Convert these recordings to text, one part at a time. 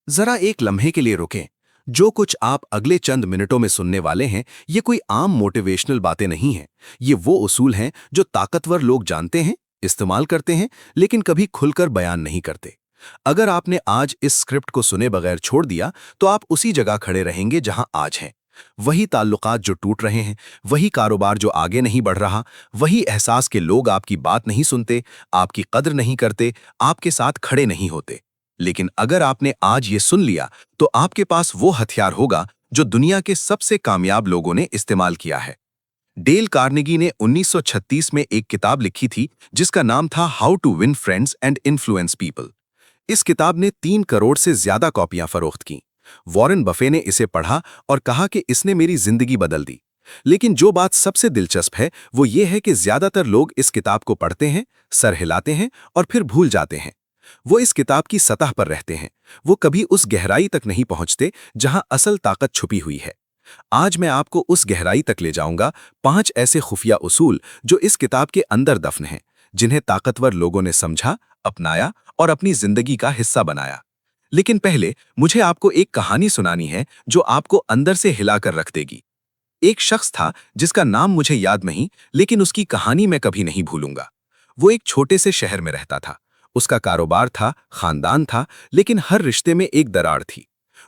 जरा एक लम्हे के लिए रुकें। जो कुछ आप अगले चंद मिनटों में सुनने वाले हैं, ये कोई आम मोटिवेशनल बातें नहीं हैं। ये वो उसूल हैं जो ताकतवर लोग जानते हैं, इस्तेमाल करते हैं, लेकिन कभी खुलकर बयान नहीं करते। अगर आपने आज इस स्क्रिप्ट को सुने बगैर छोड़ दिया, तो आप उसी जगह खड़े रहेंगे जहां आज हैं। वही ताल्लुकात जो टूट रहे हैं, वही कारोबार जो आगे नहीं बढ़ रहा, वही एहसास के लोग आपकी बात नहीं सुनते, आपकी कद्र नहीं करते, आपके साथ खड़े नहीं होते। लेकिन अगर आपने आज ये सुन लिया, तो आपके पास वो हथियार होगा जो दुनिया के सबसे कामयाब लोगों ने इस्तेमाल किया है। डेल कार्नेगी ने 1936 में एक किताब लिखी थी जिसका नाम था how to win friends and influence people. इस किताब ने 3 करोड़ से ज्यादा कॉपियां फरोख्त की। वॉरेन बफे ने इसे पढ़ा और कहा कि इसने मेरी जिंदगी बदल दी। लेकिन जो बात सबसे दिलचस्प है वो ये है कि ज्यादातर लोग इस किताब को पढ़ते हैं, सर हिलाते हैं और फिर भूल जाते हैं। वो इस किताब की सतह पर रहते हैं, वो कभी उस गहराई तक नहीं पहुंचते जहां असल ताकत छुपी हुई है। आज मैं आपको उस गहराई तक ले जाऊंगा, 5 ऐसे खुफिया उसूल जो इस किताब के अंदर दफन हैं, जिन्हें ताकतवर लोगों ने समझा, अपनाया और अपनी जिंदगी का हिस्सा बनाया। लेकिन पहले मुझे आपको एक कहानी सुनानी है जो आपको अंदर से हिलाकर रख देगी। एक शख्स था जिसका नाम मुझे याद नहीं, लेकिन उसकी कहानी मैं कभी नहीं भूलूंगा। वो एक छोटे से शहर में रहता था। उसका कारोबार था, खानदान था, लेकिन हर रिश्ते में एक दरार थी।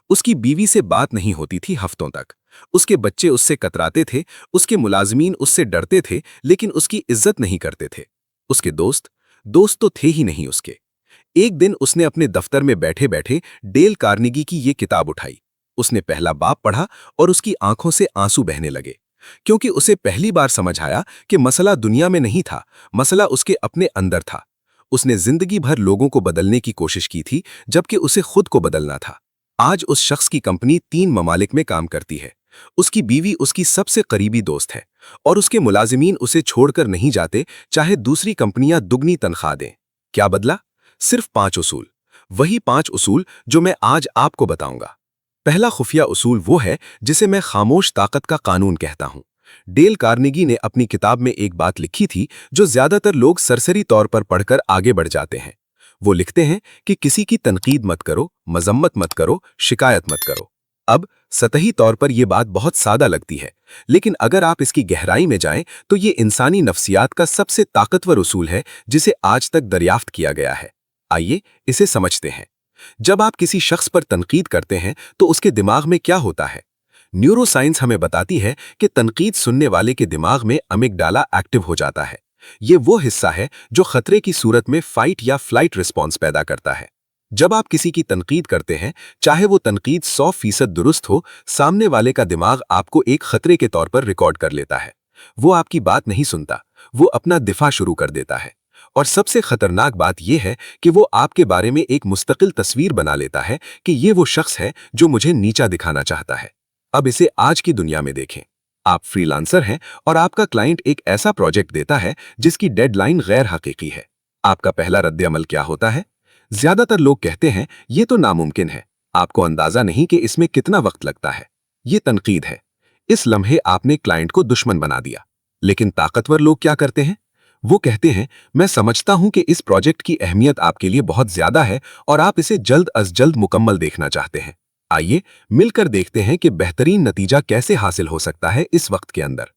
उसकी बीवी से बात नहीं होती थी हफ्तों तक। उसके बच्चे उससे कतराते थे, उसके मुलाजमीन उससे डरते थे, लेकिन उसकी इज्जत नहीं करते थे। उसके दोस्त दोस्त तो थे ही नहीं उसके। एक दिन उसने अपने दफ्तर में बैठे बैठे डेल कार्नेगी की ये किताब उठाई। उसने पहला बाब पढ़ा और उसकी आंखों से आंसू बहने लगे, क्योंकि उसे पहली बार समझ आया कि मसला दुनिया में नहीं था, मसला उसके अपने अंदर था। उसने जिंदगी भर लोगों को बदलने की कोशिश की थी, जबकि उसे खुद को बदलना था। आज उस शख्स की कंपनी 3 ममालिक में काम करती है। उसकी बीवी उसकी सबसे करीबी दोस्त है और उसके मुलाजिमीन उसे छोड़कर नहीं जाते, चाहे दूसरी कंपनियां दुगनी तनख्वाह दें। क्या बदला? सिर्फ 5 उसूल। वही 5 उसूल जो मैं आज आपको बताऊंगा। पहला खुफिया उसूल वो है जिसे मैं खामोश ताकत का कानून कहता हूं। डेल कार्नेगी ने अपनी किताब में एक बात लिखी थी जो ज्यादातर लोग सरसरी तौर पर पढ़कर आगे बढ़ जाते हैं। वो लिखते हैं कि किसी की तनकीद मत करो, मजम्मत मत करो, शिकायत मत करो। अब सतही तौर पर यह बात बहुत सादा लगती है, लेकिन अगर आप इसकी गहराई में जाएं तो ये इंसानी नफ्सियात का सबसे ताकतवर उसूल है जिसे आज तक दरियाफ्त किया गया है। आइए इसे समझते हैं। जब आप किसी शख्स पर तनकीद करते हैं तो उसके दिमाग में क्या होता है? न्यूरोसाइंस हमें बताती है कि तनकीद सुनने वाले के दिमाग में अमिगडाला एक्टिव हो जाता है। ये वो हिस्सा है जो खतरे की सूरत में फाइट या फ्लाइट रिस्पॉन्स पैदा करता है। जब आप किसी की तनकीद करते हैं, चाहे वो तनकीद 100% दुरुस्त हो, सामने वाले का दिमाग आपको एक खतरे के तौर पर रिकॉर्ड कर लेता है। वो आपकी बात नहीं सुनता, वो अपना दिफा शुरू कर देता है। और सबसे खतरनाक बात यह है कि वो आपके बारे में एक मुस्तकिल तस्वीर बना लेता है कि ये वो शख्स है जो मुझे नीचा दिखाना चाहता है। अब इसे आज की दुनिया में देखें। आप फ्रीलांसर हैं और आपका क्लाइंट एक ऐसा प्रोजेक्ट देता है जिसकी डेडलाइन गैर हकीकी है। आपका पहला रद्द-ए-अमल क्या होता है? ज्यादातर लोग कहते हैं ये तो नामुमकिन है, आपको अंदाजा नहीं कि इसमें कितना वक्त लगता है। ये तनकीद है। इस लम्हे आपने क्लाइंट को दुश्मन बना दिया। लेकिन ताकतवर लोग क्या करते हैं? वो कहते हैं मैं समझता हूं कि इस प्रोजेक्ट की अहमियत आपके लिए बहुत ज्यादा है और आप इसे जल्द अज जल्द मुकम्मल देखना चाहते हैं। आइए मिलकर देखते हैं कि बेहतरीन नतीजा कैसे हासिल हो सकता है इस वक्त के अंदर।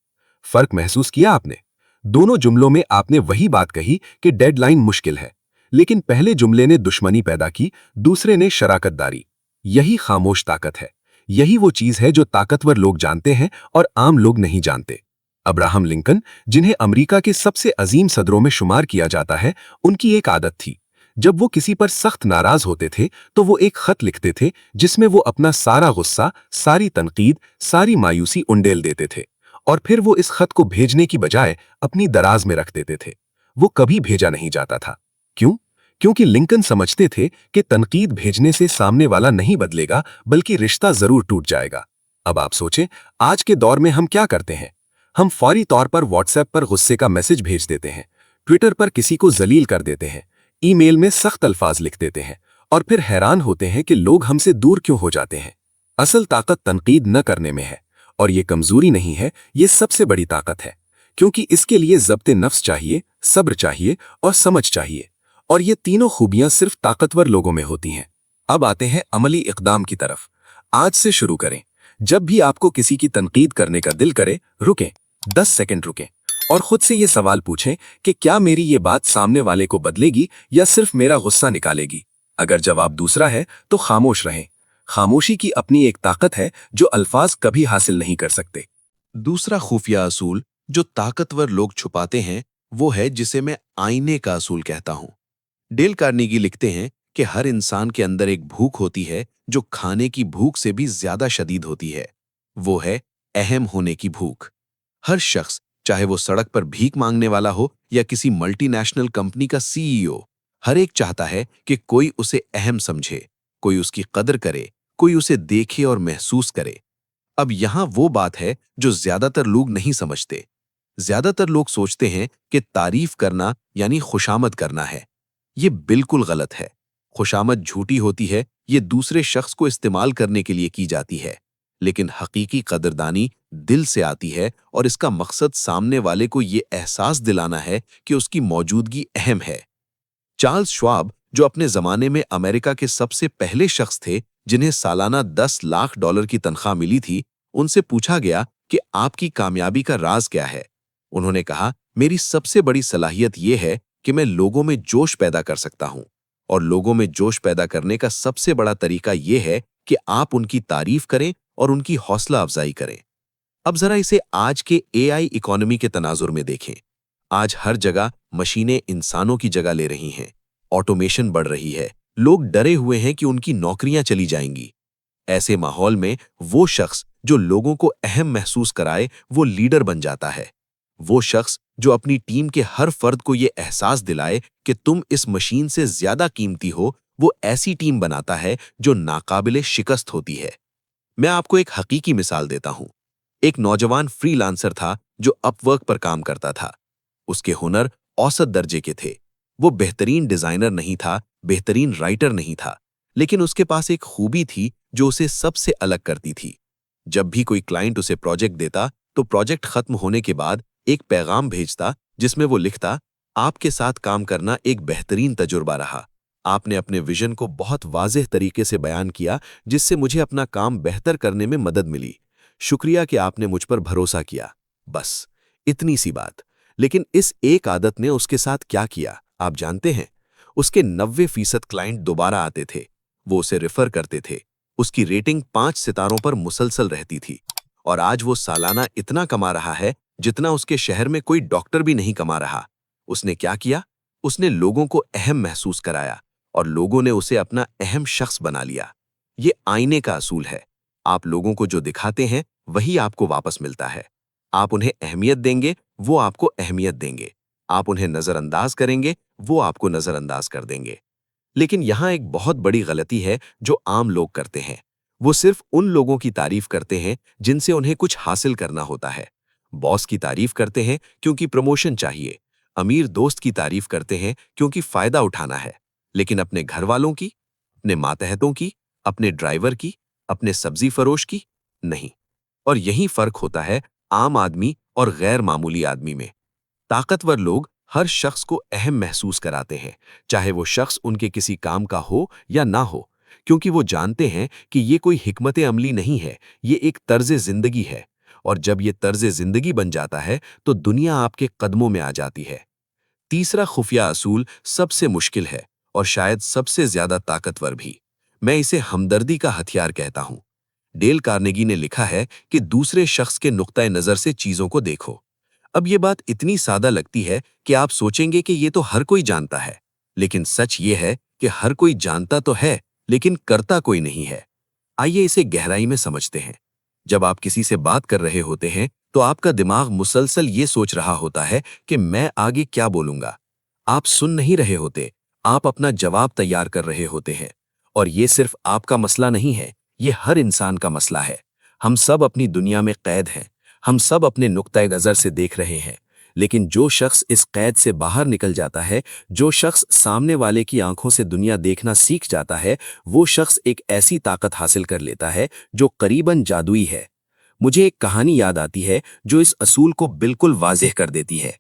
फर्क महसूस किया आपने? दोनों जुमलों में आपने वही बात कही कि डेडलाइन मुश्किल है, लेकिन पहले जुमले ने दुश्मनी पैदा की, दूसरे ने शराकतदारी। यही खामोश ताकत है। यही वो चीज है जो ताकतवर लोग जानते हैं और आम लोग नहीं जानते। अब्राहम लिंकन, जिन्हें अमेरिका के सबसे अजीम सदरों में शुमार किया जाता है, उनकी एक आदत थी। जब वो किसी पर सख्त नाराज होते थे तो वो एक खत लिखते थे जिसमें वो अपना सारा गुस्सा, सारी तनकीद, सारी मायूसी उंडेल देते थे। और फिर वो इस खत को भेजने की बजाय अपनी दराज में रख देते थे। वो कभी भेजा नहीं जाता था। क्यों? क्योंकि लिंकन समझते थे कि तनकीद भेजने से सामने वाला नहीं बदलेगा, बल्कि रिश्ता जरूर टूट जाएगा। अब आप सोचें, आज के दौर में हम क्या करते हैं? हम फौरी तौर पर व्हाट्सएप पर गुस्से का मैसेज भेज देते हैं, ट्विटर पर किसी को जलील कर देते हैं, ईमेल में सख्त अल्फाज लिख देते हैं और फिर हैरान होते हैं कि लोग हमसे दूर क्यों हो जाते हैं। असल ताकत तनकीद न करने में है, और ये कमजोरी नहीं है, ये सबसे बड़ी ताकत है, क्योंकि इसके लिए ज़ब्ते नफ्स चाहिए, सब्र चाहिए और समझ चाहिए। और ये तीनों खूबियां सिर्फ ताकतवर लोगों में होती हैं। अब आते हैं अमली इक़दाम की तरफ। आज से शुरू करें। जब भी आपको किसी की तनकीद करने का दिल करे, रुकें, 10 सेकंड रुकें और खुद से ये सवाल पूछें कि क्या मेरी ये बात सामने वाले को बदलेगी या सिर्फ मेरा गुस्सा निकालेगी। अगर जवाब दूसरा है तो खामोश रहें। खामोशी की अपनी एक ताकत है जो अल्फाज कभी हासिल नहीं कर सकते। दूसरा खुफिया असूल जो ताकतवर लोग छुपाते हैं वो है जिसे मैं आईने का असूल कहता हूं। डेल कार्नेगी लिखते हैं कि हर इंसान के अंदर एक भूख होती है जो खाने की भूख से भी ज्यादा शदीद होती है। वो है अहम होने की भूख। हर शख्स, चाहे वो सड़क पर भीख मांगने वाला हो या किसी मल्टीनेशनल कंपनी का सीईओ, हर एक चाहता है कि कोई उसे अहम समझे, कोई उसकी कदर करे, कोई उसे देखे और महसूस करे। अब यहां वो बात है जो ज्यादातर लोग नहीं समझते। ज्यादातर लोग सोचते हैं कि तारीफ करना यानी खुशामद करना है। ये बिल्कुल गलत है। खुशामद झूठी होती है, ये दूसरे शख्स को इस्तेमाल करने के लिए की जाती है। लेकिन हकीकी कदरदानी दिल से आती है और इसका मकसद सामने वाले को ये एहसास दिलाना है कि उसकी मौजूदगी अहम है। चार्ल्स श्वाब, जो अपने जमाने में अमेरिका के सबसे पहले शख्स थे जिन्हें सालाना $10 लाख की तनख्वाह मिली थी, उनसे पूछा गया कि आपकी कामयाबी का राज क्या है। उन्होंने कहा, मेरी सबसे बड़ी सलाहियत यह है कि मैं लोगों में जोश पैदा कर सकता हूं, और लोगों में जोश पैदा करने का सबसे बड़ा तरीका यह है कि आप उनकी तारीफ करें और उनकी हौसला अफजाई करें। अब जरा इसे आज के एआई इकोनॉमी के तनाजुर में देखें। आज हर जगह मशीनें इंसानों की जगह ले रही हैं, ऑटोमेशन बढ़ रही है, लोग डरे हुए हैं कि उनकी नौकरियां चली जाएंगी। ऐसे माहौल में वो शख्स जो लोगों को अहम महसूस कराए, वो लीडर बन जाता है। वो शख्स जो अपनी टीम के हर फर्द को ये एहसास दिलाए कि तुम इस मशीन से ज्यादा कीमती हो, वो ऐसी टीम बनाता है जो नाकाबिले शिकस्त होती है। मैं आपको एक हकीकी मिसाल देता हूं। एक नौजवान फ्रीलांसर था जो अपवर्क पर काम करता था। उसके हुनर औसत दर्जे के थे। वो बेहतरीन डिजाइनर नहीं था, बेहतरीन राइटर नहीं था, लेकिन उसके पास एक खूबी थी जो उसे सबसे अलग करती थी। जब भी कोई क्लाइंट उसे प्रोजेक्ट देता तो प्रोजेक्ट खत्म होने के बाद एक पैगाम भेजता जिसमें वो लिखता, आपके साथ काम करना एक बेहतरीन तजुर्बा रहा। आपने अपने विजन को बहुत वाज़ेह तरीके से बयान किया जिससे मुझे अपना काम बेहतर करने में मदद मिली। शुक्रिया कि आपने मुझ पर भरोसा किया। बस इतनी सी बात। लेकिन इस एक आदत ने उसके साथ क्या किया आप जानते हैं? उसके 90% क्लाइंट दोबारा आते थे, वो उसे रेफर करते थे, उसकी रेटिंग 5 सितारों पर मुसलसल रहती थी, और आज वो सालाना इतना कमा रहा है जितना उसके शहर में कोई डॉक्टर भी नहीं कमा रहा। उसने क्या किया? उसने लोगों को अहम महसूस कराया और लोगों ने उसे अपना अहम शख्स बना लिया। ये आईने का असूल है। आप लोगों को जो दिखाते हैं वही आपको वापस मिलता है। आप उन्हें अहमियत देंगे, वो आपको अहमियत देंगे। आप उन्हें नजरअंदाज करेंगे, वो आपको नजरअंदाज कर देंगे। लेकिन यहाँ एक बहुत बड़ी गलती है जो आम लोग करते हैं। वो सिर्फ उन लोगों की तारीफ करते हैं जिनसे उन्हें कुछ हासिल करना होता है। बॉस की तारीफ करते हैं क्योंकि प्रमोशन चाहिए। अमीर दोस्त की तारीफ करते हैं क्योंकि फायदा उठाना है। लेकिन अपने घर वालों की, अपने मातहतों की, अपने ड्राइवर की, अपने सब्जी फरोश की नहीं। और यही फर्क होता है आम आदमी और गैर मामूली आदमी में। ताकतवर लोग हर शख्स को अहम महसूस कराते हैं, चाहे वो शख्स उनके किसी काम का हो या ना हो, क्योंकि वो जानते हैं कि ये कोई हिकमत अमली नहीं है, ये एक तर्ज जिंदगी है। और जब ये तर्ज जिंदगी बन जाता है तो दुनिया आपके कदमों में आ जाती है। तीसरा खुफिया असूल सबसे मुश्किल है और शायद सबसे ज्यादा ताकतवर भी। मैं इसे हमदर्दी का हथियार कहता हूं। डेल कार्नेगी ने लिखा है कि दूसरे शख्स के नुक्ता नजर से चीजों को देखो। अब ये बात इतनी सादा लगती है कि आप सोचेंगे कि ये तो हर कोई जानता है, लेकिन सच ये है कि हर कोई जानता तो है लेकिन करता कोई नहीं है। आइए इसे गहराई में समझते हैं। जब आप किसी से बात कर रहे होते हैं तो आपका दिमाग मुसलसल ये सोच रहा होता है कि मैं आगे क्या बोलूंगा। आप सुन नहीं रहे होते, आप अपना जवाब तैयार कर रहे होते हैं। और ये सिर्फ आपका मसला नहीं है, ये हर इंसान का मसला है। हम सब अपनी दुनिया में कैद हैं, हम सब अपने नुक्ता नज़र से देख रहे हैं। लेकिन जो शख्स इस कैद से बाहर निकल जाता है, जो शख्स सामने वाले की आंखों से दुनिया देखना सीख जाता है, वो शख्स एक ऐसी ताकत हासिल कर लेता है जो करीबन जादुई है। मुझे एक कहानी याद आती है जो इस असूल को बिल्कुल वाज़ेह कर देती है।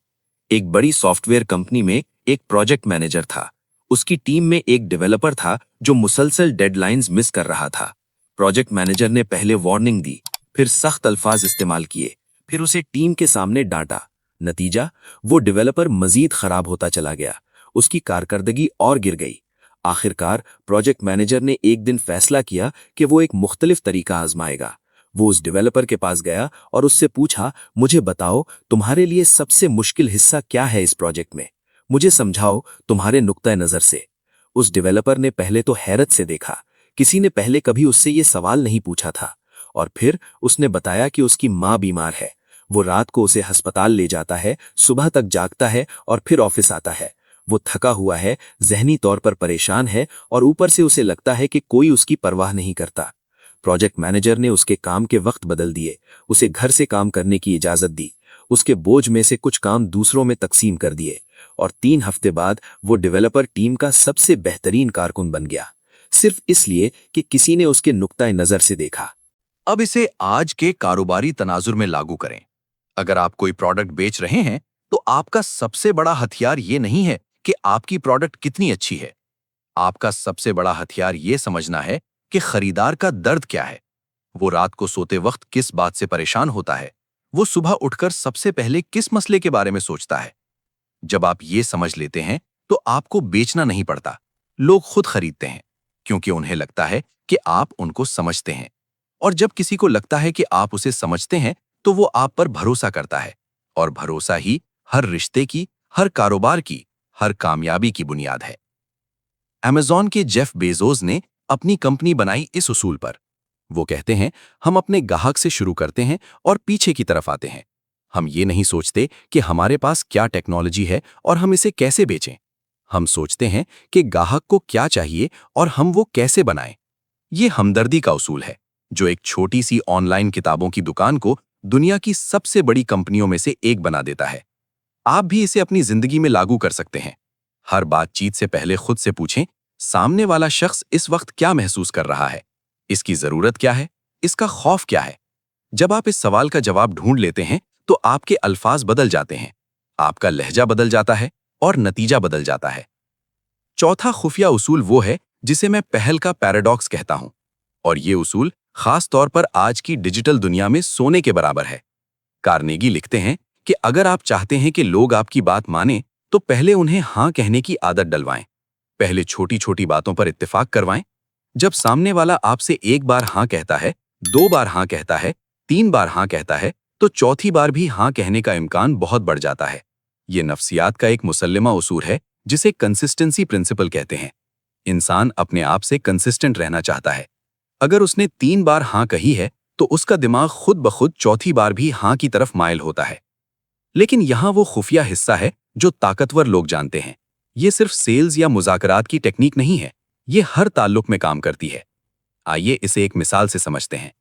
एक बड़ी सॉफ्टवेयर कंपनी में एक प्रोजेक्ट मैनेजर था। उसकी टीम में एक डेवलपर था जो मुसलसल डेडलाइंस मिस कर रहा था। प्रोजेक्ट मैनेजर ने पहले वार्निंग दी, फिर सख्त अल्फाज इस्तेमाल किए, फिर उसे टीम के सामने डांटा। नतीजा, वो डेवलपर मजीद खराब होता चला गया, उसकी कारकर्दगी और गिर गई। आखिरकार प्रोजेक्ट मैनेजर ने एक दिन फैसला किया कि वो एक मुख्तलिफ तरीका आजमाएगा। वो उस डेवलपर के पास गया और उससे पूछा, मुझे बताओ तुम्हारे लिए सबसे मुश्किल हिस्सा क्या है इस प्रोजेक्ट में, मुझे समझाओ तुम्हारे नुक्ता नजर से। उस डेवलपर ने पहले तो हैरत से देखा, किसी ने पहले कभी उससे ये सवाल नहीं पूछा था। और फिर उसने बताया कि उसकी माँ बीमार है, वो रात को उसे अस्पताल ले जाता है, सुबह तक जागता है और फिर ऑफिस आता है। वो थका हुआ है, जहनी तौर पर परेशान है और ऊपर से उसे लगता है कि कोई उसकी परवाह नहीं करता। प्रोजेक्ट मैनेजर ने उसके काम के वक्त बदल दिए, उसे घर से काम करने की इजाजत दी, उसके बोझ में से कुछ काम दूसरों में तकसीम कर दिए और 3 हफ्ते बाद वो डेवलपर टीम का सबसे बेहतरीन कारकुन बन गया, सिर्फ इसलिए कि किसी ने उसके नुक्ता नजर से देखा। अब इसे आज के कारोबारी तनाजुर में लागू करें। अगर आप कोई प्रोडक्ट बेच रहे हैं तो आपका सबसे बड़ा हथियार ये नहीं है कि आपकी प्रोडक्ट कितनी अच्छी है। आपका सबसे बड़ा हथियार ये समझना है कि खरीदार का दर्द क्या है, वो रात को सोते वक्त किस बात से परेशान होता है, वो सुबह उठकर सबसे पहले किस मसले के बारे में सोचता है। जब आप ये समझ लेते हैं तो आपको बेचना नहीं पड़ता, लोग खुद खरीदते हैं क्योंकि उन्हें लगता है कि आप उनको समझते हैं। और जब किसी को लगता है कि आप उसे समझते हैं तो वो आप पर भरोसा करता है, और भरोसा ही हर रिश्ते की, हर कारोबार की, हर कामयाबी की बुनियाद है। अमेज़न के जेफ बेजोस ने अपनी कंपनी बनाई इस उसूल पर। वो कहते हैं, हम अपने ग्राहक से शुरू करते हैं और पीछे की तरफ आते हैं। हम ये नहीं सोचते कि हमारे पास क्या टेक्नोलॉजी है और हम इसे कैसे बेचें। हम सोचते हैं कि ग्राहक को क्या चाहिए और हम वो कैसे बनाएं। ये हमदर्दी का उसूल है जो एक छोटी सी ऑनलाइन किताबों की दुकान को दुनिया की सबसे बड़ी कंपनियों में से एक बना देता है। आप भी इसे अपनी जिंदगी में लागू कर सकते हैं। हर बातचीत से पहले खुद से पूछें, सामने वाला शख्स इस वक्त क्या महसूस कर रहा है, इसकी जरूरत क्या है, इसका खौफ क्या है। जब आप इस सवाल का जवाब ढूंढ लेते हैं तो आपके अल्फाज बदल जाते हैं, आपका लहजा बदल जाता है और नतीजा बदल जाता है। चौथा खुफिया उसूल वो है जिसे मैं पहल का पैराडॉक्स कहता हूं, और ये उसूल खास तौर पर आज की डिजिटल दुनिया में सोने के बराबर है। कार्नेगी लिखते हैं कि अगर आप चाहते हैं कि लोग आपकी बात मानें तो पहले उन्हें हाँ कहने की आदत डलवाएं। पहले छोटी छोटी बातों पर इत्तेफाक करवाएं। जब सामने वाला आपसे एक बार हाँ कहता है, 2 बार हाँ कहता है, 3 बार हाँ कहता है, तो चौथी बार भी हाँ कहने का इम्कान बहुत बढ़ जाता है। ये नफ्सियात का एक मुसल्लिमा उसूल है जिसे कंसिस्टेंसी प्रिंसिपल कहते हैं। इंसान अपने आप से कंसिस्टेंट रहना चाहता है। अगर उसने 3 बार हाँ कही है तो उसका दिमाग खुद ब खुद चौथी बार भी हाँ की तरफ माइल होता है। लेकिन यहाँ वो खुफिया हिस्सा है जो ताकतवर लोग जानते हैं। ये सिर्फ सेल्स या मुज़ाकरात की टेक्निक नहीं है, ये हर ताल्लुक में काम करती है। आइए इसे एक मिसाल से समझते हैं।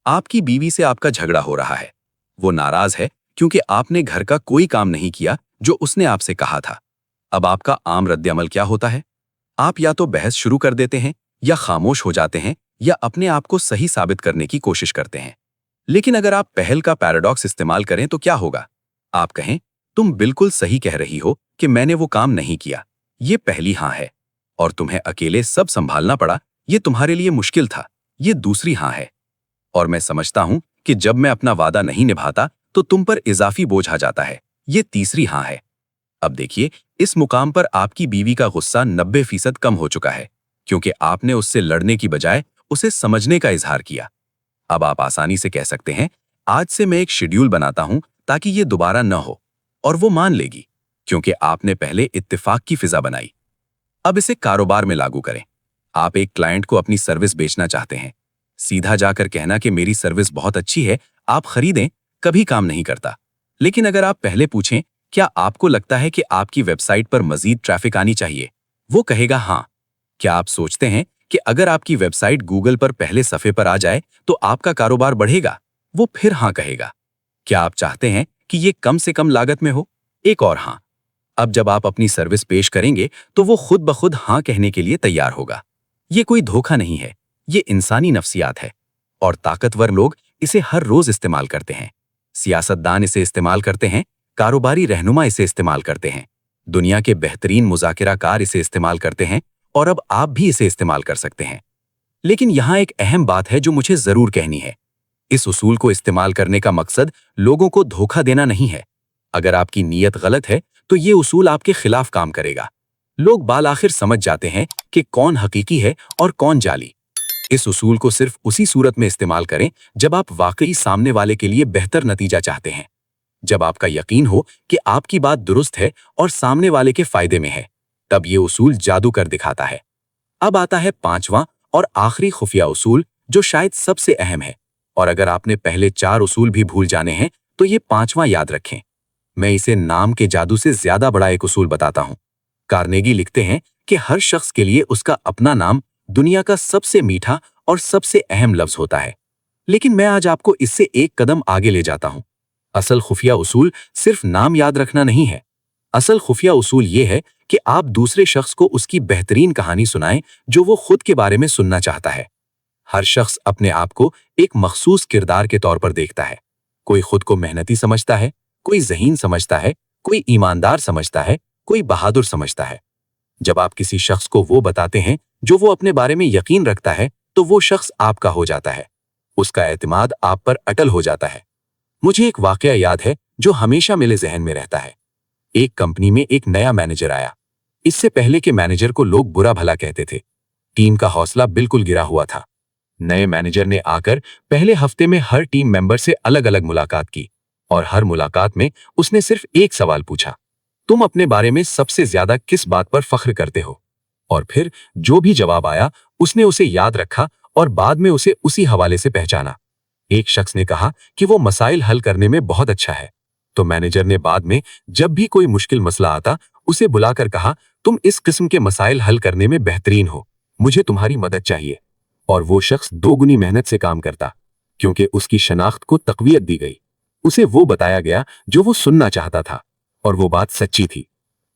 आपकी बीवी से आपका झगड़ा हो रहा है। वो नाराज है क्योंकि आपने घर का कोई काम नहीं किया जो उसने आपसे कहा था। अब आपका आम रद्द-ए-अमल क्या होता है? आप या तो बहस शुरू कर देते हैं, या खामोश हो जाते हैं, या अपने आप को सही साबित करने की कोशिश करते हैं। लेकिन अगर आप पहल का पैराडॉक्स इस्तेमाल करें तो क्या होगा? आप कहें, तुम बिल्कुल सही कह रही हो कि मैंने वो काम नहीं किया, ये पहली हाँ है, और तुम्हें अकेले सब संभालना पड़ा, ये तुम्हारे लिए मुश्किल था, ये दूसरी हाँ है। और मैं समझता हूं कि जब मैं अपना वादा नहीं निभाता तो तुम पर इजाफी बोझ आ जाता है, ये तीसरी हाँ है। अब देखिए, इस मुकाम पर आपकी बीवी का गुस्सा 90% कम हो चुका है, क्योंकि आपने उससे लड़ने की बजाय उसे समझने का इजहार किया। अब आप आसानी से कह सकते हैं, आज से मैं एक शेड्यूल बनाता हूं ताकि ये दोबारा न हो, और वो मान लेगी, क्योंकि आपने पहले इत्तेफाक की फिजा बनाई। अब इसे कारोबार में लागू करें। आप एक क्लाइंट को अपनी सर्विस बेचना चाहते हैं। सीधा जाकर कहना कि मेरी सर्विस बहुत अच्छी है, आप खरीदें, कभी काम नहीं करता। लेकिन अगर आप पहले पूछें, क्या आपको लगता है कि आपकी वेबसाइट पर मजीद ट्रैफिक आनी चाहिए? वो कहेगा हाँ। क्या आप सोचते हैं कि अगर आपकी वेबसाइट गूगल पर पहले सफ़े पर आ जाए तो आपका कारोबार बढ़ेगा? वो फिर हाँ कहेगा। क्या आप चाहते हैं कि ये कम से कम लागत में हो? एक और हाँ। अब जब आप अपनी सर्विस पेश करेंगे तो वो खुद ब खुद हाँ कहने के लिए तैयार होगा। ये कोई धोखा नहीं है, ये इंसानी नफ्सियात है, और ताकतवर लोग इसे हर रोज इस्तेमाल करते हैं। सियासतदान इसे इस्तेमाल करते हैं, कारोबारी रहनुमा इसे इस्तेमाल करते हैं, दुनिया के बेहतरीन मुज़ाकिराकार इसे इस्तेमाल करते हैं और अब आप भी इसे इस्तेमाल कर सकते हैं। लेकिन यहाँ एक अहम बात है जो मुझे ज़रूर कहनी है। इस उसूल को इस्तेमाल करने का मकसद लोगों को धोखा देना नहीं है। अगर आपकी नीयत गलत है तो ये उसूल आपके खिलाफ काम करेगा। लोग बाल आखिर समझ जाते हैं कि कौन हकीकी है और कौन जाली। इस उसूल को सिर्फ उसी सूरत में इस्तेमाल करें जब आप वाकई सामने वाले के लिए बेहतर नतीजा चाहते हैं, जब आपका यकीन हो कि आपकी बात दुरुस्त है और सामने वाले के फायदे में है, तब ये उसूल जादू कर दिखाता है। अब आता है पांचवां और आखिरी खुफिया उसूल, जो शायद सबसे अहम है, और अगर आपने पहले 4 उसूल भी भूल जाने हैं तो ये पांचवां याद रखें। मैं इसे नाम के जादू से ज्यादा बड़ा एक उसूल बताता हूं। कार्नेगी लिखते हैं कि हर शख्स के लिए उसका अपना नाम दुनिया का सबसे मीठा और सबसे अहम लफ्ज होता है। लेकिन मैं आज आपको इससे एक कदम आगे ले जाता हूं। असल खुफिया उसूल सिर्फ नाम याद रखना नहीं है। असल खुफिया उसूल ये है कि आप दूसरे शख्स को उसकी बेहतरीन कहानी सुनाएं जो वो खुद के बारे में सुनना चाहता है। हर शख्स अपने आप को एक मखसूस किरदार के तौर पर देखता है। कोई खुद को मेहनती समझता है, कोई ज़हीन समझता है, कोई ईमानदार समझता है, कोई बहादुर समझता है। जब आप किसी शख्स को वो बताते हैं जो वो अपने बारे में यकीन रखता है, तो वो शख्स आपका हो जाता है। उसका एतमाद आप पर अटल हो जाता है। मुझे एक वाकया याद है जो हमेशा मेरे जहन में रहता है। एक कंपनी में एक नया मैनेजर आया। इससे पहले के मैनेजर को लोग बुरा भला कहते थे। टीम का हौसला बिल्कुल गिरा हुआ था। नए मैनेजर ने आकर पहले हफ्ते में हर टीम मेंबर से अलग अलग मुलाकात की और हर मुलाकात में उसने सिर्फ एक सवाल पूछा, तुम अपने बारे में सबसे ज्यादा किस बात पर फख्र करते हो? और फिर जो भी जवाब आया उसने उसे याद रखा और बाद में उसे उसी हवाले से पहचाना। एक शख्स ने कहा कि वो मसाइल हल करने में बहुत अच्छा है, तो मैनेजर ने बाद में जब भी कोई मुश्किल मसला आता उसे बुलाकर कहा, तुम इस किस्म के मसाइल हल करने में बेहतरीन हो, मुझे तुम्हारी मदद चाहिए। और वो शख्स 2 गुनी मेहनत से काम करता, क्योंकि उसकी शनाख्त को तकवीयत दी गई। उसे वो बताया गया जो वो सुनना चाहता था, और वो बात सच्ची थी।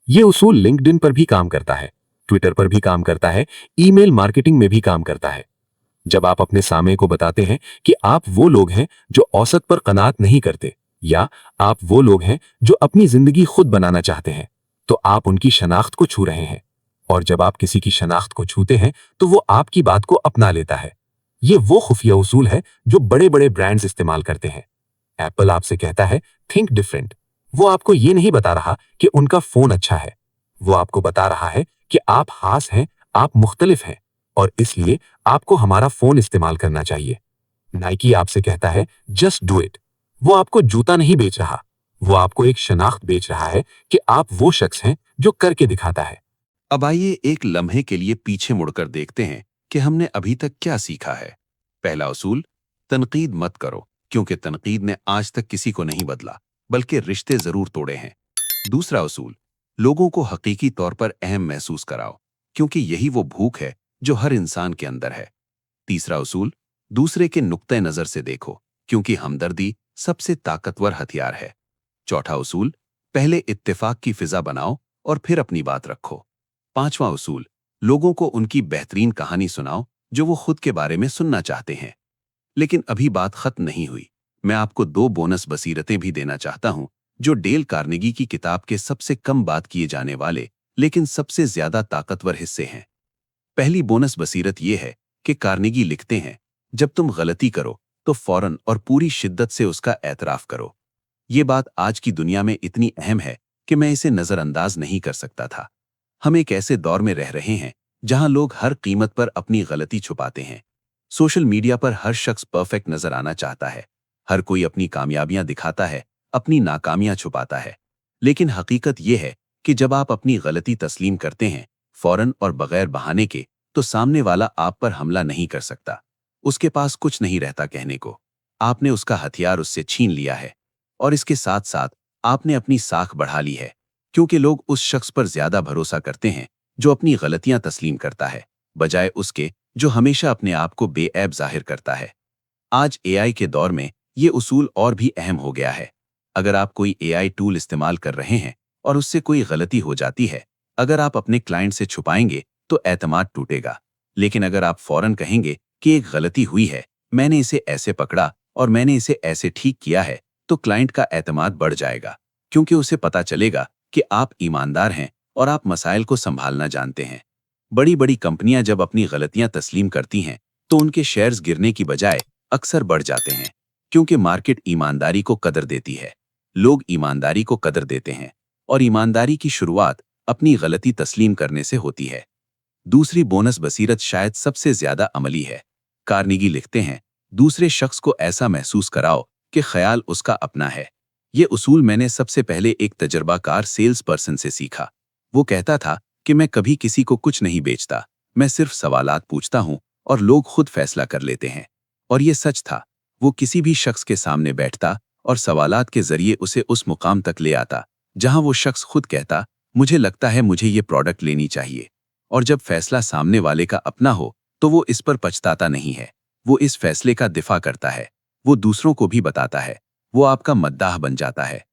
ये उसूल लिंक्डइन पर भी काम करता है, ट्विटर पर भी काम करता है, ईमेल मार्केटिंग में भी काम करता है। जब आप अपने सामने को बताते हैं कि आप वो लोग हैं जो औसत पर कनात नहीं करते, या आप वो लोग हैं जो अपनी जिंदगी खुद बनाना चाहते हैं, तो आप उनकी शनाख्त को छू रहे हैं। और जब आप किसी की शनाख्त को छूते हैं तो वो आपकी बात को अपना लेता है। ये वो खुफिया उसूल है जो बड़े बड़े ब्रांड्स इस्तेमाल करते हैं। एप्पल आपसे कहता है थिंक डिफरेंट। वो आपको ये नहीं बता रहा कि उनका फोन अच्छा है, वो आपको बता रहा है कि आप खास हैं, आप मुख्तलिफ हैं, और इसलिए आपको हमारा फोन इस्तेमाल करना चाहिए। नाइकी आपसे कहता है जस्ट डू इट। वो आपको जूता नहीं बेच रहा, वो आपको एक शनाख्त बेच रहा है कि आप वो शख्स हैं जो करके दिखाता है। अब आइए एक लम्हे के लिए पीछे मुड़कर देखते हैं कि हमने अभी तक क्या सीखा है। पहला उसूल, तनकीद मत करो, क्योंकि तनकीद ने आज तक किसी को नहीं बदला, बल्कि रिश्ते जरूर तोड़े हैं। दूसरा उसूल, लोगों को हकीकी तौर पर अहम महसूस कराओ, क्योंकि यही वो भूख है जो हर इंसान के अंदर है। तीसरा उसूल, दूसरे के नुक्ते नजर से देखो, क्योंकि हमदर्दी सबसे ताकतवर हथियार है। चौथा उसूल, पहले इत्तेफाक की फिजा बनाओ और फिर अपनी बात रखो। पांचवां उसूल, लोगों को उनकी बेहतरीन कहानी सुनाओ जो वो खुद के बारे में सुनना चाहते हैं। लेकिन अभी बात खत्म नहीं हुई। मैं आपको 2 बोनस बसीरतें भी देना चाहता हूं, जो डेल कार्नेगी की किताब के सबसे कम बात किए जाने वाले लेकिन सबसे ज्यादा ताकतवर हिस्से हैं। पहली बोनस बसीरत यह है कि कार्नेगी लिखते हैं, जब तुम गलती करो तो फौरन और पूरी शिद्दत से उसका एतराफ करो। ये बात आज की दुनिया में इतनी अहम है कि मैं इसे नजरअंदाज नहीं कर सकता था। हम एक ऐसे दौर में रह रहे हैं जहां लोग हर कीमत पर अपनी गलती छुपाते हैं। सोशल मीडिया पर हर शख्स परफेक्ट नजर आना चाहता है। हर कोई अपनी कामयाबियां दिखाता है, अपनी नाकामियां छुपाता है। लेकिन हकीकत यह है कि जब आप अपनी गलती तस्लीम करते हैं, फौरन और बगैर बहाने के, तो सामने वाला आप पर हमला नहीं कर सकता। उसके पास कुछ नहीं रहता कहने को। आपने उसका हथियार उससे छीन लिया है, और इसके साथ साथ आपने अपनी साख बढ़ा ली है, क्योंकि लोग उस शख्स पर ज्यादा भरोसा करते हैं जो अपनी गलतियां तस्लीम करता है, बजाय उसके जो हमेशा अपने आप को बेऐब जाहिर करता है। आज एआई के दौर में ये उसूल और भी अहम हो गया है। अगर आप कोई एआई टूल इस्तेमाल कर रहे हैं और उससे कोई गलती हो जाती है, अगर आप अपने क्लाइंट से छुपाएंगे तो एतमाद टूटेगा। लेकिन अगर आप फौरन कहेंगे कि एक गलती हुई है, मैंने इसे ऐसे पकड़ा और मैंने इसे ऐसे ठीक किया है, तो क्लाइंट का एतमाद बढ़ जाएगा, क्योंकि उसे पता चलेगा कि आप ईमानदार हैं और आप मसाइल को संभालना जानते हैं। बड़ी बड़ी कंपनियां जब अपनी गलतियां तस्लीम करती हैं तो उनके शेयर्स गिरने की बजाय अक्सर बढ़ जाते हैं, क्योंकि मार्केट ईमानदारी को कदर देती है। लोग ईमानदारी को कदर देते हैं और ईमानदारी की शुरुआत अपनी गलती तस्लीम करने से होती है। दूसरी बोनस बसीरत शायद सबसे ज्यादा अमली है। कार्नेगी लिखते हैं, दूसरे शख्स को ऐसा महसूस कराओ कि ख्याल उसका अपना है। ये उसूल मैंने सबसे पहले एक तजर्बाकार सेल्स पर्सन से सीखा। वो कहता था कि मैं कभी किसी को कुछ नहीं बेचता, मैं सिर्फ सवालात पूछता हूं और लोग खुद फैसला कर लेते हैं। और ये सच था। वो किसी भी शख्स के सामने बैठता और सवालात के जरिए उसे उस मुकाम तक ले आता जहां वो शख्स खुद कहता, मुझे लगता है मुझे ये प्रोडक्ट लेनी चाहिए। और जब फैसला सामने वाले का अपना हो तो वो इस पर पछताता नहीं है, वो इस फैसले का दिफा करता है, वो दूसरों को भी बताता है, वो आपका मद्दाह बन जाता है।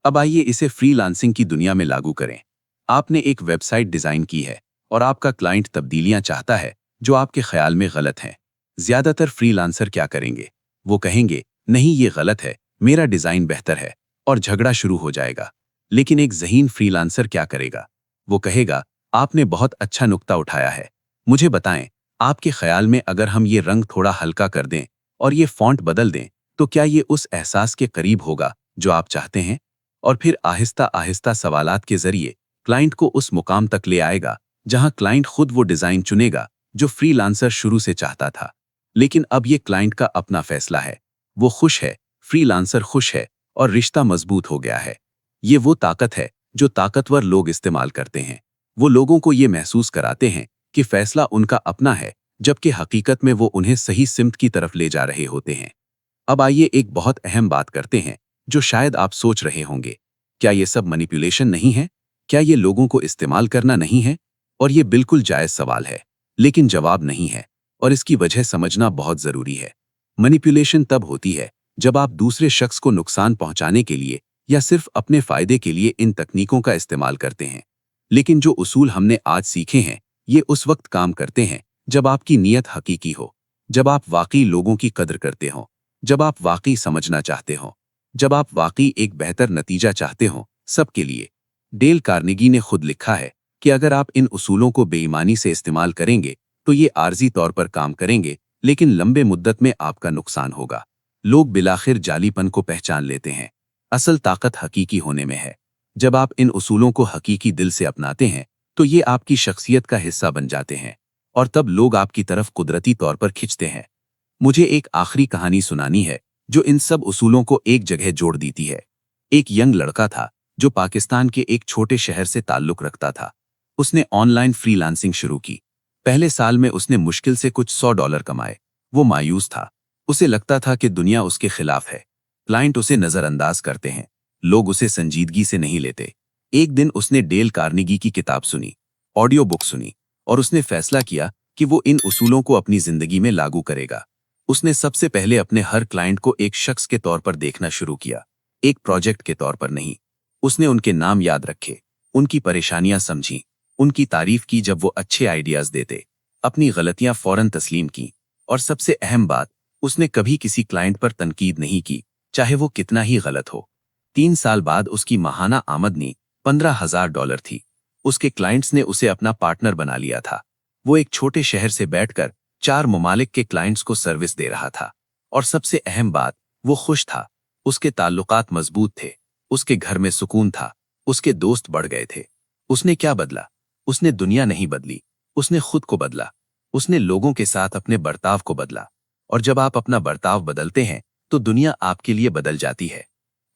अब आइए इसे फ्रीलांसिंग की दुनिया में लागू करें। आपने एक वेबसाइट डिजाइन की है और आपका क्लाइंट तब्दीलियां चाहता है जो आपके ख्याल में गलत हैं। ज्यादातर फ्रीलांसर क्या करेंगे? वो कहेंगे, नहीं ये गलत है, मेरा डिजाइन बेहतर है, और झगड़ा शुरू हो जाएगा। लेकिन एक ज़हीन फ्रीलांसर क्या करेगा? वो कहेगा, आपने बहुत अच्छा नुक्ता उठाया है, मुझे बताएं, आपके ख्याल में अगर हम ये रंग थोड़ा हल्का कर दें और ये फॉन्ट बदल दें तो क्या ये उस एहसास के करीब होगा जो आप चाहते हैं? और फिर आहिस्ता आहिस्ता सवालात के जरिए क्लाइंट को उस मुकाम तक ले आएगा जहां क्लाइंट खुद वो डिजाइन चुनेगा जो फ्रीलांसर शुरू से चाहता था। लेकिन अब ये क्लाइंट का अपना फैसला है। वो खुश है, फ्रीलांसर खुश है और रिश्ता मजबूत हो गया है। ये वो ताकत है जो ताकतवर लोग इस्तेमाल करते हैं। वो लोगों को ये महसूस कराते हैं कि फैसला उनका अपना है, जबकि हकीकत में वो उन्हें सही सिमत की तरफ ले जा रहे होते हैं। अब आइए एक बहुत अहम बात करते हैं जो शायद आप सोच रहे होंगे, क्या ये सब मैनिपुलेशन नहीं है? क्या ये लोगों को इस्तेमाल करना नहीं है? और ये बिल्कुल जायज़ सवाल है, लेकिन जवाब नहीं है, और इसकी वजह समझना बहुत ज़रूरी है। मैनिपुलेशन तब होती है जब आप दूसरे शख्स को नुकसान पहुंचाने के लिए या सिर्फ अपने फायदे के लिए इन तकनीकों का इस्तेमाल करते हैं। लेकिन जो उसूल हमने आज सीखे हैं, ये उस वक्त काम करते हैं जब आपकी नीयत हकीकी हो, जब आप वाकई लोगों की कदर करते हो, जब आप वाकई समझना चाहते हो, जब आप वाकई एक बेहतर नतीजा चाहते हो सबके लिए। डेल कार्नेगी ने खुद लिखा है कि अगर आप इन उसूलों को बेईमानी से इस्तेमाल करेंगे तो ये आर्जी तौर पर काम करेंगे, लेकिन लंबे मुद्दत में आपका नुकसान होगा। लोग बिलाखिर जालीपन को पहचान लेते हैं। असल ताकत हकीकी होने में है। जब आप इन उसूलों को हकीकी दिल से अपनाते हैं तो ये आपकी शख्सियत का हिस्सा बन जाते हैं, और तब लोग आपकी तरफ कुदरती तौर पर खिंचते हैं। मुझे एक आखिरी कहानी सुनानी है जो इन सब उसूलों को एक जगह जोड़ देती है। एक यंग लड़का था जो पाकिस्तान के एक छोटे शहर से ताल्लुक रखता था। उसने ऑनलाइन फ्रीलांसिंग शुरू की। पहले साल में उसने मुश्किल से कुछ $100 कमाए। वो मायूस था। उसे लगता था कि दुनिया उसके खिलाफ है। क्लाइंट उसे नजरअंदाज करते हैं, लोग उसे संजीदगी से नहीं लेते। एक दिन उसने डेल कार्नेगी की किताब सुनी, ऑडियो बुक सुनी, और उसने फैसला किया कि वो इन उसूलों को अपनी जिंदगी में लागू करेगा। उसने सबसे पहले अपने हर क्लाइंट को एक शख्स के तौर पर देखना शुरू किया, एक प्रोजेक्ट के तौर पर नहीं। उसने उनके नाम याद रखे, उनकी परेशानियां समझी, उनकी तारीफ की जब वो अच्छे आइडियाज देते, अपनी गलतियां फौरन तस्लीम की, और सबसे अहम बात, उसने कभी किसी क्लाइंट पर तनकीद नहीं की, चाहे वो कितना ही गलत हो। 3 साल बाद उसकी माहाना आमदनी $15,000 थी। उसके क्लाइंट्स ने उसे अपना पार्टनर बना लिया था। वो एक छोटे शहर से बैठकर 4 ममालिक के क्लाइंट्स को सर्विस दे रहा था। और सबसे अहम बात, वो खुश था। उसके ताल्लुकात मजबूत थे, उसके घर में सुकून था, उसके दोस्त बढ़ गए थे। उसने क्या बदला? उसने दुनिया नहीं बदली, उसने खुद को बदला। उसने लोगों के साथ अपने बर्ताव को बदला। और जब आप अपना बर्ताव बदलते हैं तो दुनिया आपके लिए बदल जाती है।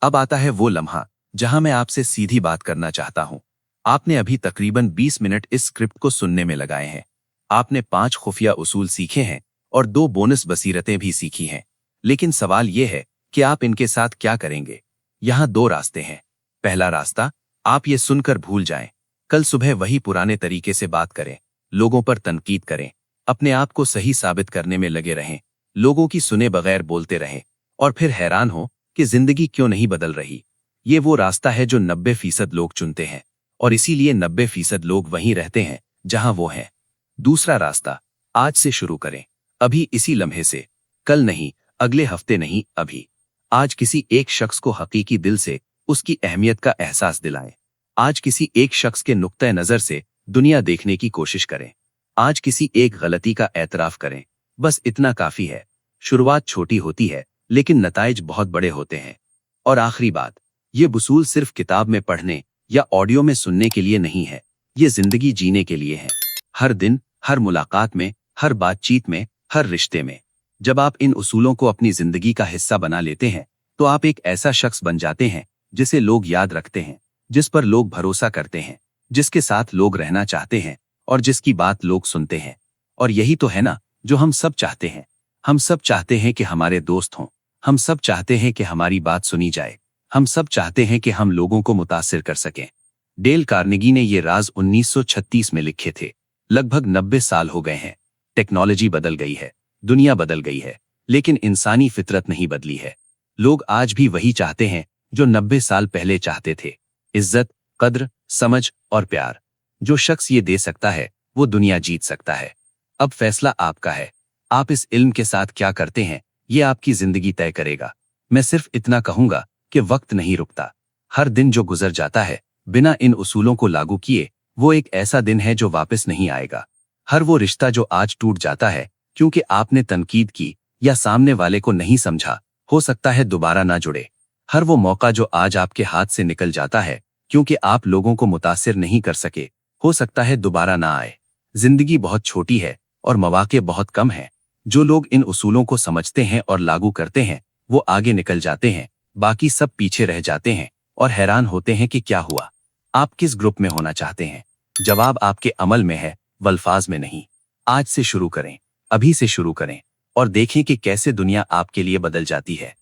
अब आता है वो लम्हा जहां मैं आपसे सीधी बात करना चाहता हूं। आपने अभी तकरीबन 20 मिनट इस स्क्रिप्ट को सुनने में लगाए हैं। आपने 5 खुफिया उसूल सीखे हैं और 2 बोनस बसीरतें भी सीखी हैं। लेकिन सवाल यह है कि आप इनके साथ क्या करेंगे? यहां 2 रास्ते हैं। पहला रास्ता, आप ये सुनकर भूल जाएं, कल सुबह वही पुराने तरीके से बात करें, लोगों पर तनकीद करें, अपने आप को सही साबित करने में लगे रहें, लोगों की सुने बगैर बोलते रहें, और फिर हैरान हो कि जिंदगी क्यों नहीं बदल रही। ये वो रास्ता है जो 90% लोग चुनते हैं, और इसीलिए 90% लोग वहीं रहते हैं जहां वो हैं। दूसरा रास्ता, आज से शुरू करें, अभी इसी लम्हे से, कल नहीं, अगले हफ्ते नहीं, अभी। आज किसी एक शख्स को हकीकी दिल से उसकी अहमियत का एहसास दिलाएं। आज किसी एक शख्स के नुक्ते नजर से दुनिया देखने की कोशिश करें। आज किसी एक गलती का एतराफ करें। बस इतना काफी है। शुरुआत छोटी होती है लेकिन नताइज बहुत बड़े होते हैं। और आखिरी बात, ये बुसूल सिर्फ किताब में पढ़ने या ऑडियो में सुनने के लिए नहीं है, ये जिंदगी जीने के लिए है। हर दिन, हर मुलाकात में, हर बातचीत में, हर रिश्ते में। जब आप इन उसूलों को अपनी जिंदगी का हिस्सा बना लेते हैं तो आप एक ऐसा शख्स बन जाते हैं जिसे लोग याद रखते हैं, जिस पर लोग भरोसा करते हैं, जिसके साथ लोग रहना चाहते हैं और जिसकी बात लोग सुनते हैं। और यही तो है ना जो हम सब चाहते हैं। हम सब चाहते हैं कि हमारे दोस्त हों। हम सब चाहते हैं कि हमारी बात सुनी जाए। हम सब चाहते हैं कि हम लोगों को मुतासिर कर सकें। डेल कार्नेगी ने ये राज 1936 में लिखे थे। लगभग 90 साल हो गए हैं। टेक्नोलॉजी बदल गई है, दुनिया बदल गई है, लेकिन इंसानी फितरत नहीं बदली है। लोग आज भी वही चाहते हैं जो 90 साल पहले चाहते थे। इज्जत, कद्र, समझ और प्यार। जो शख्स ये दे सकता है वो दुनिया जीत सकता है। अब फैसला आपका है। आप इस इल्म के साथ क्या करते हैं ये आपकी जिंदगी तय करेगा। मैं सिर्फ इतना कहूंगा कि वक्त नहीं रुकता। हर दिन जो गुजर जाता है बिना इन उसूलों को लागू किए, वो एक ऐसा दिन है जो वापस नहीं आएगा। हर वो रिश्ता जो आज टूट जाता है क्योंकि आपने तनकीद की या सामने वाले को नहीं समझा, हो सकता है दोबारा ना जुड़े। हर वो मौका जो आज आपके हाथ से निकल जाता है क्योंकि आप लोगों को मुतासिर नहीं कर सके, हो सकता है दोबारा ना आए। जिंदगी बहुत छोटी है और मौके बहुत कम हैं। जो लोग इन उसूलों को समझते हैं और लागू करते हैं वो आगे निकल जाते हैं, बाकी सब पीछे रह जाते हैं और हैरान होते हैं कि क्या हुआ। आप किस ग्रुप में होना चाहते हैं? जवाब आपके अमल में है, वल्फाज में नहीं। आज से शुरू करें, अभी से शुरू करें और देखें कि कैसे दुनिया आपके लिए बदल जाती है।